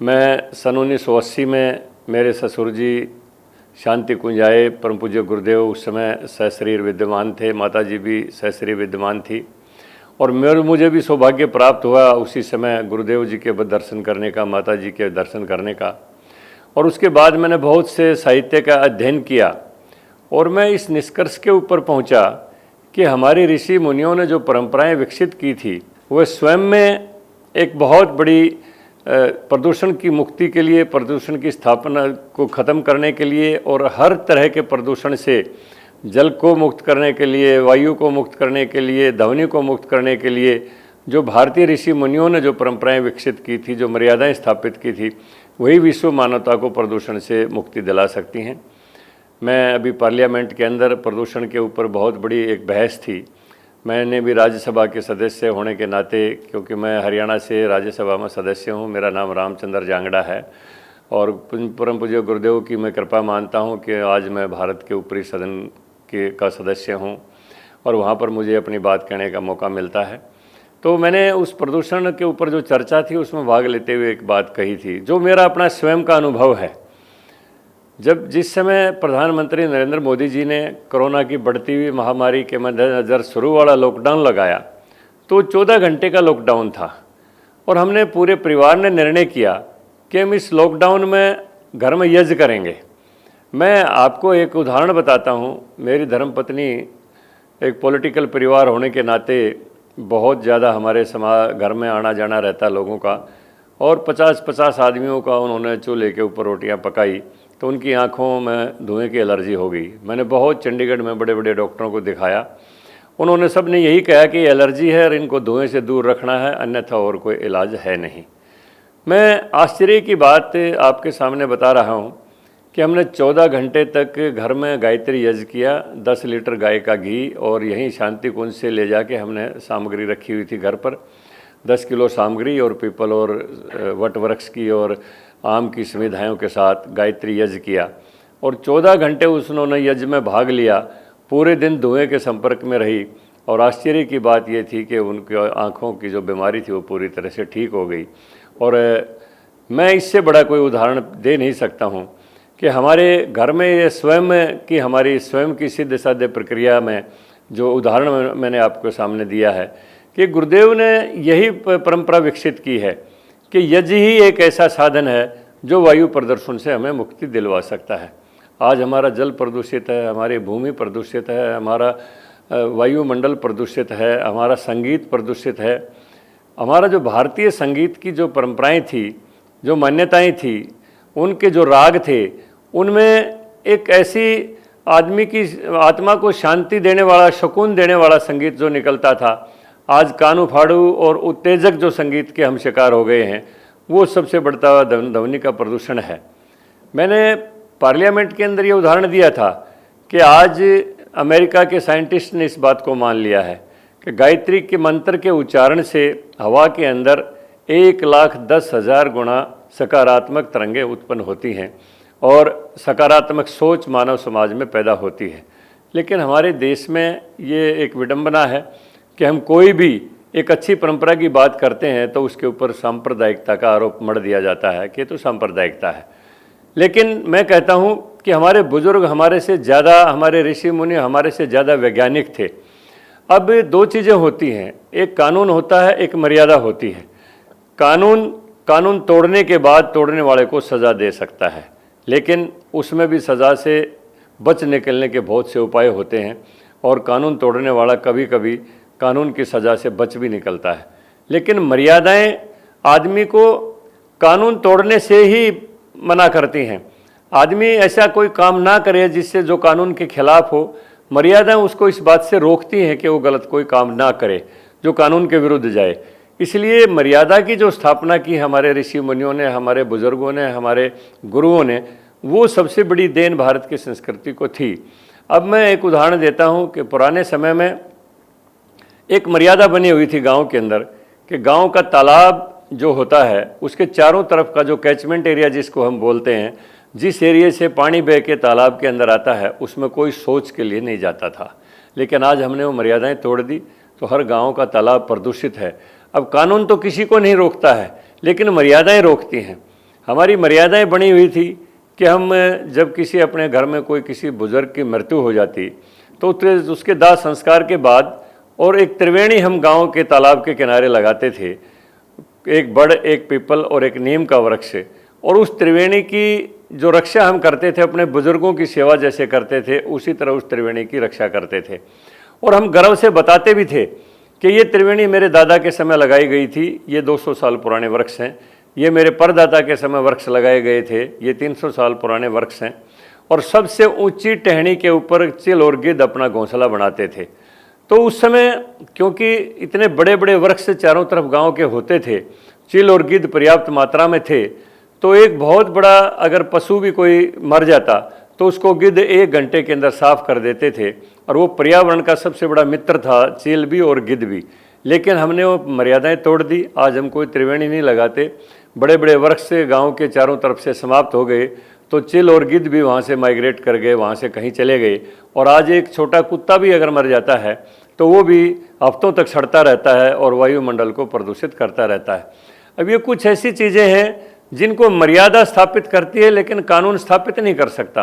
मैं सन 1980 में मेरे ससुर जी शांति कुंज आए। परम पूज्य गुरुदेव उस समय सहशरीर विद्यमान थे, माता जी भी सहशरीर विद्यमान थी और मुझे भी सौभाग्य प्राप्त हुआ उसी समय गुरुदेव जी के दर्शन करने का, माता जी के दर्शन करने का। और उसके बाद मैंने बहुत से साहित्य का अध्ययन किया और मैं इस निष्कर्ष के ऊपर पहुंचा कि हमारे ऋषि मुनियों ने जो परंपराएं विकसित की थी वह स्वयं में एक बहुत बड़ी प्रदूषण की मुक्ति के लिए, प्रदूषण की स्थापना को ख़त्म करने के लिए और हर तरह के प्रदूषण से जल को मुक्त करने के लिए, वायु को मुक्त करने के लिए, ध्वनि को मुक्त करने के लिए जो भारतीय ऋषि मुनियों ने जो परंपराएं विकसित की थी, जो मर्यादाएं स्थापित की थी, वही विश्व मानवता को प्रदूषण से मुक्ति दिला सकती हैं। मैं अभी पार्लियामेंट के अंदर प्रदूषण के ऊपर बहुत बड़ी एक बहस थी। मैंने भी राज्यसभा के सदस्य होने के नाते, क्योंकि मैं हरियाणा से राज्यसभा में सदस्य हूं, मेरा नाम रामचंद्र जांगड़ा है और परम पूज्य गुरुदेव की मैं कृपा मानता हूं कि आज मैं भारत के ऊपरी सदन का सदस्य हूं और वहां पर मुझे अपनी बात कहने का मौका मिलता है। तो मैंने उस प्रदूषण के ऊपर जो चर्चा थी उसमें भाग लेते हुए एक बात कही थी जो मेरा अपना स्वयं का अनुभव है। जिस समय प्रधानमंत्री नरेंद्र मोदी जी ने कोरोना की बढ़ती हुई महामारी के मद्देनज़र शुरू वाला लॉकडाउन लगाया तो 14 घंटे का लॉकडाउन था और हमने पूरे परिवार ने निर्णय किया कि हम इस लॉकडाउन में घर में यज्ञ करेंगे। मैं आपको एक उदाहरण बताता हूँ। मेरी धर्मपत्नी एक पॉलिटिकल परिवार होने के नाते बहुत ज़्यादा हमारे घर में आना जाना रहता लोगों का और 50-50 आदमियों का उन्होंने चूल्हे के ऊपर रोटियां पकाई तो उनकी आंखों में धुएं की एलर्जी हो गई। मैंने बहुत चंडीगढ़ में बड़े बड़े डॉक्टरों को दिखाया, उन्होंने सब ने यही कहा कि एलर्जी है और इनको धुएं से दूर रखना है, अन्यथा और कोई इलाज है नहीं। मैं आश्चर्य की बात आपके सामने बता रहा हूँ कि हमने 14 घंटे तक घर में गायत्री यज्ञ किया। 10 लीटर गाय का घी और यहीं शांति कुंज से ले जाके हमने सामग्री रखी हुई थी घर पर, 10 किलो सामग्री और पीपल और वट वृक्ष की और आम की संविधाओं के साथ गायत्री यज्ञ किया और 14 घंटे उन्होंने यज्ञ में भाग लिया। पूरे दिन धुएं के संपर्क में रही और आश्चर्य की बात ये थी कि उनकी आँखों की जो बीमारी थी वो पूरी तरह से ठीक हो गई। और मैं इससे बड़ा कोई उदाहरण दे नहीं सकता हूँ कि हमारे घर में ये स्वयं की, हमारी स्वयं की सिद्ध साध्य प्रक्रिया में जो उदाहरण मैंने आपको सामने दिया है कि गुरुदेव ने यही परंपरा विकसित की है कि यज्ञ ही एक ऐसा साधन है जो वायु प्रदूषण से हमें मुक्ति दिलवा सकता है। आज हमारा जल प्रदूषित है, हमारी भूमि प्रदूषित है, हमारा वायुमंडल प्रदूषित है, हमारा संगीत प्रदूषित है। हमारा जो भारतीय संगीत की जो परंपराएं थी, जो मान्यताएं थी, उनके जो राग थे, उनमें एक ऐसी आदमी की आत्मा को शांति देने वाला, सुकून देने वाला संगीत जो निकलता था, आज कानू फाड़ू और उत्तेजक जो संगीत के हम शिकार हो गए हैं, वो सबसे बढ़ता हुआ ध्वनि का प्रदूषण है। मैंने पार्लियामेंट के अंदर ये उदाहरण दिया था कि आज अमेरिका के साइंटिस्ट ने इस बात को मान लिया है कि गायत्री के मंत्र के उच्चारण से हवा के अंदर 1,10,000 गुना सकारात्मक तरंगें उत्पन्न होती हैं और सकारात्मक सोच मानव समाज में पैदा होती है। लेकिन हमारे देश में ये एक विडंबना है कि हम कोई भी एक अच्छी परंपरा की बात करते हैं तो उसके ऊपर सांप्रदायिकता का आरोप मढ़ दिया जाता है कि तो सांप्रदायिकता है। लेकिन मैं कहता हूँ कि हमारे बुजुर्ग हमारे से ज़्यादा, हमारे ऋषि मुनि हमारे से ज़्यादा वैज्ञानिक थे। अब 2 चीज़ें होती हैं, एक कानून होता है, एक मर्यादा होती है। कानून तोड़ने के बाद तोड़ने वाले को सज़ा दे सकता है, लेकिन उसमें भी सज़ा से बच निकलने के बहुत से उपाय होते हैं और कानून तोड़ने वाला कभी कभी कानून की सज़ा से बच भी निकलता है। लेकिन मर्यादाएं आदमी को कानून तोड़ने से ही मना करती हैं। आदमी ऐसा कोई काम ना करे जिससे जो कानून के खिलाफ हो, मर्यादाएं उसको इस बात से रोकती हैं कि वो गलत कोई काम ना करे जो कानून के विरुद्ध जाए। इसलिए मर्यादा की जो स्थापना की हमारे ऋषि मुनियों ने, हमारे बुजुर्गों ने, हमारे गुरुओं ने, वो सबसे बड़ी देन भारत की संस्कृति को थी। अब मैं एक उदाहरण देता हूँ कि पुराने समय में एक मर्यादा बनी हुई थी गांव के अंदर कि गांव का तालाब जो होता है उसके चारों तरफ का जो कैचमेंट एरिया जिसको हम बोलते हैं, जिस एरिया से पानी बह के तालाब के अंदर आता है, उसमें कोई शौच के लिए नहीं जाता था। लेकिन आज हमने वो मर्यादाएं तोड़ दी तो हर गांव का तालाब प्रदूषित है। अब कानून तो किसी को नहीं रोकता है, लेकिन मर्यादाएं रोकती हैं। हमारी मर्यादाएं बनी हुई थी कि हम जब किसी अपने घर में कोई किसी बुजुर्ग की मृत्यु हो जाती तो उसके दाह संस्कार के बाद और एक त्रिवेणी हम गांव के तालाब के किनारे लगाते थे, एक बड़, एक पीपल और एक नीम का वृक्ष। और उस त्रिवेणी की जो रक्षा हम करते थे, अपने बुजुर्गों की सेवा जैसे करते थे उसी तरह उस त्रिवेणी की रक्षा करते थे। और हम गर्व से बताते भी थे कि ये त्रिवेणी मेरे दादा के समय लगाई गई थी, ये 200 साल पुराने वृक्ष हैं। ये मेरे परदादा के समय वृक्ष लगाए गए थे, ये 300 साल पुराने वृक्ष हैं। और सबसे ऊंची टहनी के ऊपर चिल और गिद्ध अपना घोंसला बनाते थे। तो उस समय क्योंकि इतने बड़े बड़े वृक्ष चारों तरफ गांव के होते थे, चिल और गिद्ध पर्याप्त मात्रा में थे, तो एक बहुत बड़ा अगर पशु भी कोई मर जाता तो उसको गिद्ध 1 घंटे के अंदर साफ कर देते थे। और वो पर्यावरण का सबसे बड़ा मित्र था, चील भी और गिद्ध भी। लेकिन हमने वो मर्यादाएं तोड़ दी। आज हम कोई त्रिवेणी नहीं लगाते, बड़े बड़े वृक्ष से गांव के चारों तरफ से समाप्त हो गए, तो चिल और गिद्ध भी वहाँ से माइग्रेट कर गए, वहाँ से कहीं चले गए। और आज एक छोटा कुत्ता भी अगर मर जाता है तो वो भी हफ्तों तक सड़ता रहता है और वायुमंडल को प्रदूषित करता रहता है। अब ये कुछ ऐसी चीज़ें हैं जिनको मर्यादा स्थापित करती है, लेकिन कानून स्थापित नहीं कर सकता।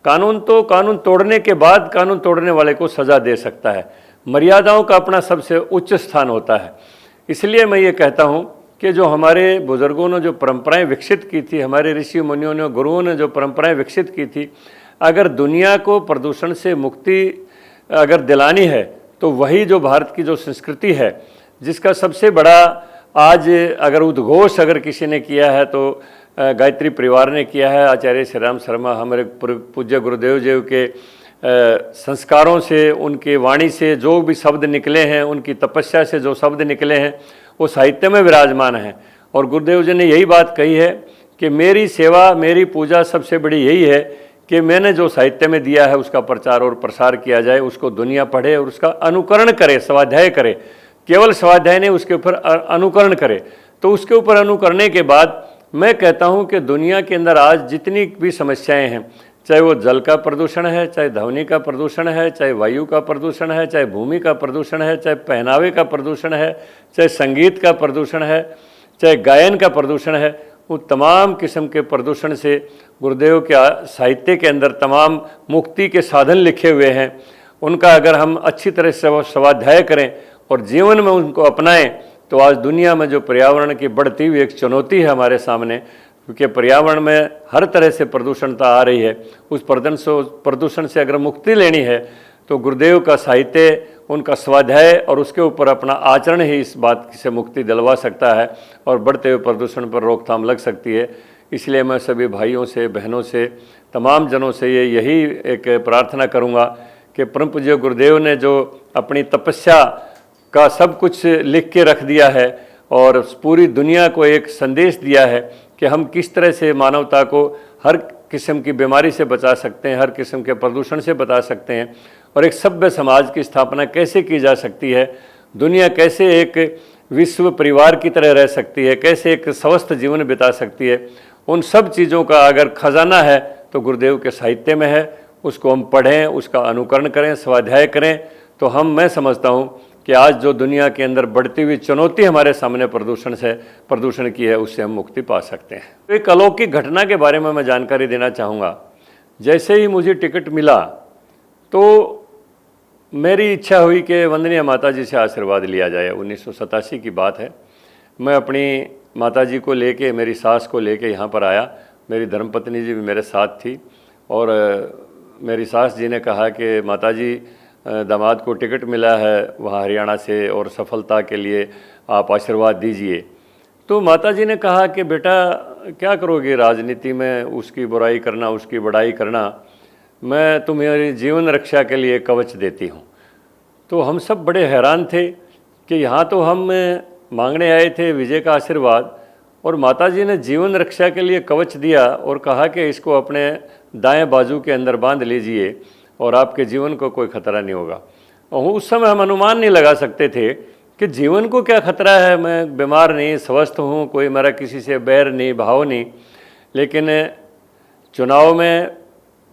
कानून तो कानून तोड़ने के बाद कानून तोड़ने वाले को सज़ा दे सकता है। मर्यादाओं का अपना सबसे उच्च स्थान होता है। इसलिए मैं ये कहता हूँ कि जो हमारे बुज़ुर्गों ने जो परंपराएं विकसित की थी, हमारे ऋषि मुनियों ने, गुरुओं ने जो परंपराएं विकसित की थी, अगर दुनिया को प्रदूषण से मुक्ति अगर दिलानी है तो वही जो भारत की जो संस्कृति है, जिसका सबसे बड़ा आज अगर उद्घोष अगर किसी ने किया है तो गायत्री परिवार ने किया है। आचार्य श्री राम शर्मा हमारे पूज्य गुरुदेव जी के संस्कारों से, उनके वाणी से जो भी शब्द निकले हैं, उनकी तपस्या से जो शब्द निकले हैं, वो साहित्य में विराजमान हैं। और गुरुदेव जी ने यही बात कही है कि मेरी सेवा, मेरी पूजा सबसे बड़ी यही है कि मैंने जो साहित्य में दिया है उसका प्रचार और प्रसार किया जाए, उसको दुनिया पढ़े और उसका अनुकरण करे, स्वाध्याय करे। केवल स्वाध्याय नहीं, उसके ऊपर अनुकरण करे। तो उसके ऊपर अनुकरने के बाद मैं कहता हूँ कि दुनिया के अंदर आज जितनी भी समस्याएं हैं, चाहे वो जल का प्रदूषण है, चाहे ध्वनि का प्रदूषण है, चाहे वायु का प्रदूषण है, चाहे भूमि का प्रदूषण है, चाहे पहनावे का प्रदूषण है, चाहे संगीत का प्रदूषण है, चाहे गायन का प्रदूषण है, वो तमाम किस्म के प्रदूषण से गुरुदेव के साहित्य के अंदर तमाम मुक्ति के साधन लिखे हुए हैं। उनका अगर हम अच्छी तरह से स्वाध्याय करें और जीवन में उनको अपनाएं तो आज दुनिया में जो पर्यावरण की बढ़ती हुई एक चुनौती है हमारे सामने, क्योंकि पर्यावरण में हर तरह से प्रदूषणता आ रही है, उस प्रदूषण से अगर मुक्ति लेनी है तो गुरुदेव का साहित्य, उनका स्वाध्याय और उसके ऊपर अपना आचरण ही इस बात से मुक्ति दिलवा सकता है और बढ़ते हुए प्रदूषण पर रोकथाम लग सकती है। इसलिए मैं सभी भाइयों से, बहनों से, तमाम जनों से यही एक प्रार्थना करूँगा कि परम पूज्य गुरुदेव ने जो अपनी तपस्या का सब कुछ लिख के रख दिया है और पूरी दुनिया को एक संदेश दिया है कि हम किस तरह से मानवता को हर किस्म की बीमारी से बचा सकते हैं, हर किस्म के प्रदूषण से बचा सकते हैं और एक सभ्य समाज की स्थापना कैसे की जा सकती है, दुनिया कैसे एक विश्व परिवार की तरह रह सकती है, कैसे एक स्वस्थ जीवन बिता सकती है, उन सब चीज़ों का अगर खजाना है तो गुरुदेव के साहित्य में है। उसको हम पढ़ें, उसका अनुकरण करें, स्वाध्याय करें तो मैं समझता हूँ कि आज जो दुनिया के अंदर बढ़ती हुई चुनौती हमारे सामने प्रदूषण की है, उससे हम मुक्ति पा सकते हैं। तो एक अलौकिक घटना के बारे में मैं जानकारी देना चाहूँगा। जैसे ही मुझे टिकट मिला तो मेरी इच्छा हुई कि वंदनीय माता जी से आशीर्वाद लिया जाए। 1987 की बात है। मैं अपनी माता जी को लेके, मेरी सास को लेके यहाँ पर आया। मेरी धर्मपत्नी जी भी मेरे साथ थी और मेरी सास जी ने कहा कि माता जी, दामाद को टिकट मिला है वहाँ हरियाणा से और सफलता के लिए आप आशीर्वाद दीजिए। तो माता जी ने कहा कि बेटा क्या करोगे राजनीति में, उसकी बुराई करना, उसकी बड़ाई करना, मैं तुम्हारी जीवन रक्षा के लिए कवच देती हूँ। तो हम सब बड़े हैरान थे कि यहाँ तो हम मांगने आए थे विजय का आशीर्वाद और माता जी ने जीवन रक्षा के लिए कवच दिया और कहा कि इसको अपने दाएं बाजू के अंदर बांध लीजिए और आपके जीवन को कोई खतरा नहीं होगा। और उस समय हम अनुमान नहीं लगा सकते थे कि जीवन को क्या खतरा है, मैं बीमार नहीं, स्वस्थ हूँ, कोई मेरा किसी से बैर नहीं, भाव नहीं। लेकिन चुनाव में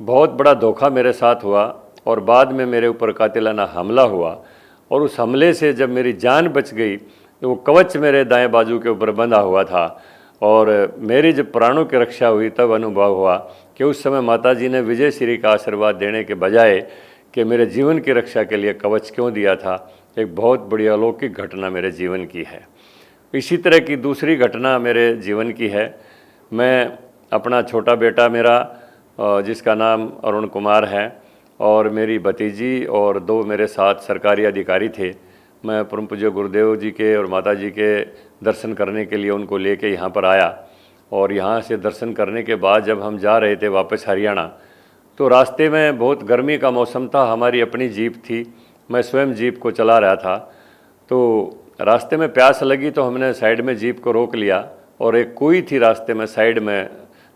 बहुत बड़ा धोखा मेरे साथ हुआ और बाद में मेरे ऊपर कातिलाना हमला हुआ और उस हमले से जब मेरी जान बच गई तो वो कवच मेरे दाएं बाजू के ऊपर बंधा हुआ था और मेरी जब प्राणों की रक्षा हुई तब अनुभव हुआ कि उस समय माता जी ने विजय श्री का आशीर्वाद देने के बजाय कि मेरे जीवन की रक्षा के लिए कवच क्यों दिया था। एक बहुत बड़ी अलौकिक घटना मेरे जीवन की है। इसी तरह की दूसरी घटना मेरे जीवन की है। मैं अपना छोटा बेटा मेरा जिसका नाम अरुण कुमार है और मेरी भतीजी और 2 मेरे साथ सरकारी अधिकारी थे, मैं परम पूज्य गुरुदेव जी के और माता जी के दर्शन करने के लिए उनको लेके यहाँ पर आया। और यहाँ से दर्शन करने के बाद जब हम जा रहे थे वापस हरियाणा, तो रास्ते में बहुत गर्मी का मौसम था। हमारी अपनी जीप थी, मैं स्वयं जीप को चला रहा था। तो रास्ते में प्यास लगी तो हमने साइड में जीप को रोक लिया और एक कुआं थी रास्ते में साइड में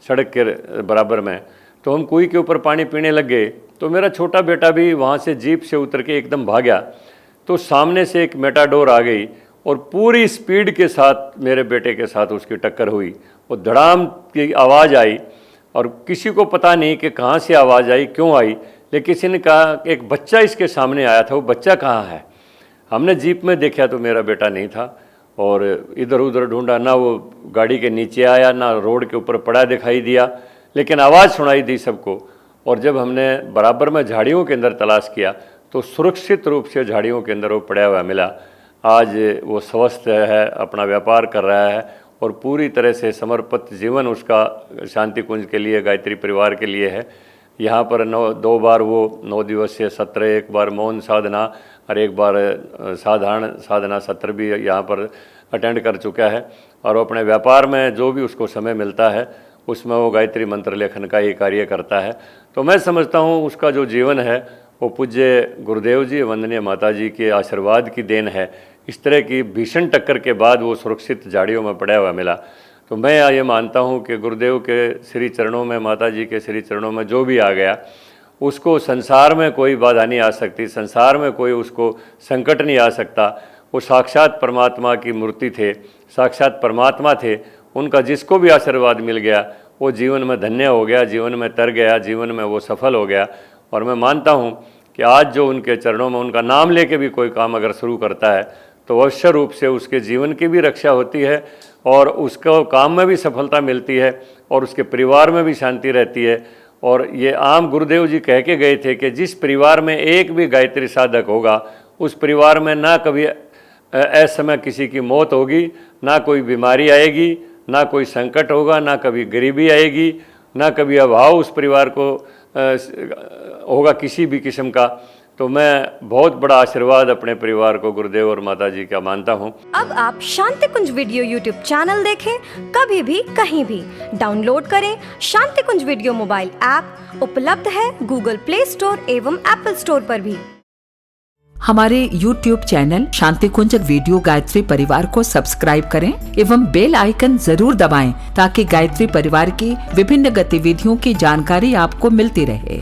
सड़क के बराबर में, तो हम कुएं के ऊपर पानी पीने लग गए। तो मेरा छोटा बेटा भी वहाँ से जीप से उतर के एकदम भागा। तो सामने से एक मेटाडोर आ गई और पूरी स्पीड के साथ मेरे बेटे के साथ उसकी टक्कर हुई और धड़ाम की आवाज़ आई और किसी को पता नहीं कि कहाँ से आवाज़ आई, क्यों आई, लेकिन किसी ने कहा एक बच्चा इसके सामने आया था, वो बच्चा कहाँ है। हमने जीप में देखा तो मेरा बेटा नहीं था और इधर उधर ढूंढा, ना वो गाड़ी के नीचे आया ना रोड के ऊपर पड़ा दिखाई दिया, लेकिन आवाज़ सुनाई दी सबको। और जब हमने बराबर में झाड़ियों के अंदर तलाश किया तो सुरक्षित रूप से झाड़ियों के अंदर वो पड़ा हुआ मिला। आज वो स्वस्थ है, अपना व्यापार कर रहा है और पूरी तरह से समर्पित जीवन उसका शांति कुंज के लिए, गायत्री परिवार के लिए है। यहाँ पर 2 बार वो 9 दिवसीय सत्र, एक बार मौन साधना और एक बार साधारण साधना सत्र भी यहाँ पर अटेंड कर चुका है। और वो अपने व्यापार में जो भी उसको समय मिलता है उसमें वो गायत्री मंत्र लेखन का ही कार्य करता है। तो मैं समझता हूँ उसका जो जीवन है वो पूज्य गुरुदेव जी, वंदनीय माता जी के आशीर्वाद की देन है। इस तरह की भीषण टक्कर के बाद वो सुरक्षित झाड़ियों में पड़ा हुआ मिला। तो मैं ये मानता हूँ कि गुरुदेव के श्री चरणों में, माता जी के श्री चरणों में जो भी आ गया उसको संसार में कोई बाधा नहीं आ सकती, संसार में कोई उसको संकट नहीं आ सकता। वो साक्षात परमात्मा की मूर्ति थे, साक्षात परमात्मा थे। उनका जिसको भी आशीर्वाद मिल गया वो जीवन में धन्य हो गया, जीवन में तर गया, जीवन में वो सफल हो गया। और मैं मानता हूँ कि आज जो उनके चरणों में उनका नाम लेके भी कोई काम अगर शुरू करता है तो अवश्य रूप से उसके जीवन की भी रक्षा होती है और उसको काम में भी सफलता मिलती है और उसके परिवार में भी शांति रहती है। और ये आम गुरुदेव जी कह के गए थे कि जिस परिवार में एक भी गायत्री साधक होगा उस परिवार में ना कभी असमय किसी की मौत होगी, ना कोई बीमारी आएगी, ना कोई संकट होगा, ना कभी गरीबी आएगी, ना कभी अभाव उस परिवार को होगा किसी भी किस्म का। तो मैं बहुत बड़ा आशीर्वाद अपने परिवार को गुरुदेव और माता जी का मानता हूँ। अब आप शांति कुंज वीडियो यूट्यूब चैनल देखें कभी भी कहीं भी। डाउनलोड करें शांति कुंज वीडियो मोबाइल ऐप, उपलब्ध है गूगल प्ले स्टोर एवं एप्पल स्टोर पर भी। हमारे YouTube चैनल शांति कुंज वीडियो गायत्री परिवार को सब्सक्राइब करें एवं बेल आइकन जरूर दबाएं ताकि गायत्री परिवार की विभिन्न गतिविधियों की जानकारी आपको मिलती रहे।